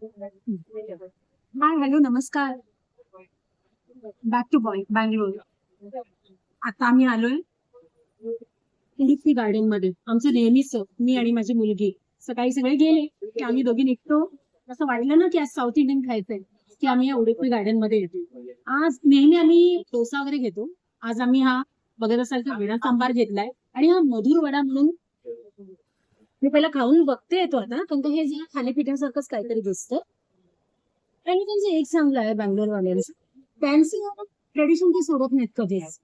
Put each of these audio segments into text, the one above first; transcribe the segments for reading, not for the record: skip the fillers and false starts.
हाय hello नमस्कार. Back to Bangalore. आता आम्ही आलोय उडुपी गार्डन मध्ये. आमचं नेहमीच मी आणि माझी मुलगी सकाळी सगळे गेले की आम्ही दोघी निघतो. असं वाटलं ना की आज साऊथ इंडियन खायचंय की आम्ही या उडुपी गार्डन मध्ये येतो. आज नेहमी आम्ही डोसा वगैरे घेतो. आज आम्ही हा बघत असाल की वडा सांबार घेतलाय आणि हा मधुर वडा म्हणून मी पहिला खाऊन बघते येतो आता, पण हे जरा थालीपीठासारखंच काहीतरी दिसतं. आणि त्यांचं एक चांगलं आहे बँगलोरवाल्यांचं, त्यांचं ट्रेडिशन ते सोडत नाहीत कधीच.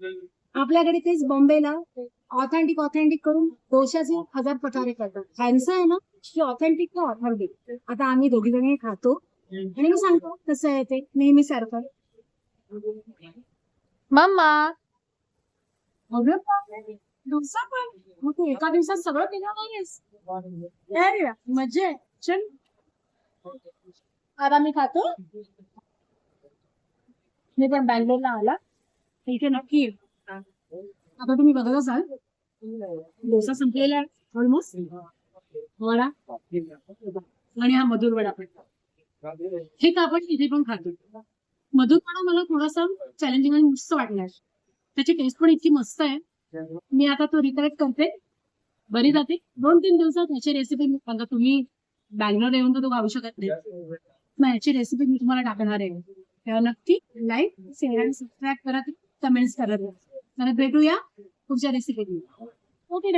आपल्याकडे तेच बॉम्बेला ऑथेंटिक करून डोशाचे हजार प्रकारे करतात. त्यांचं आहे ना की ऑथेंटिक का ऑथेंटिक. आता आम्ही दोघी जणी खातो आणि मी सांगतो कसं आहे ते नेहमी सारखं. मम्मा. अगं बापरे, डोसा पण मग तू एका दिवसात सगळं केलं नाहीस? अरे वा, मजा आहे. चल आता मी खातो. मी पण बँगलोरला आला तर इथे नक्की ये. आता तुम्ही बघत असाल डोसा संपलेला आहे ऑलमोस्ट. वडा आणि हा मधुर वडा पण हे का आपण इथे पण खातो. मधुर वडा मला थोडासा चॅलेंजिंग आणि मस्त वाटलाय. त्याची टेस्ट पण इतकी मस्त आहे. मी आता तो रिकलेक्ट करते. बरी जाते 2-3 दिवसात. ह्याची रेसिपी मी सांगा, तुम्ही बँगलोर येऊन तर तो खाऊ शकत नाही. मग ह्याची रेसिपी मी तुम्हाला टाकणार आहे. तेव्हा नक्की लाईक शेअर आणि सबस्क्राईब करा, कमेंट्स करत राहा. परत भेटूया पुढच्या रेसिपी. ओके,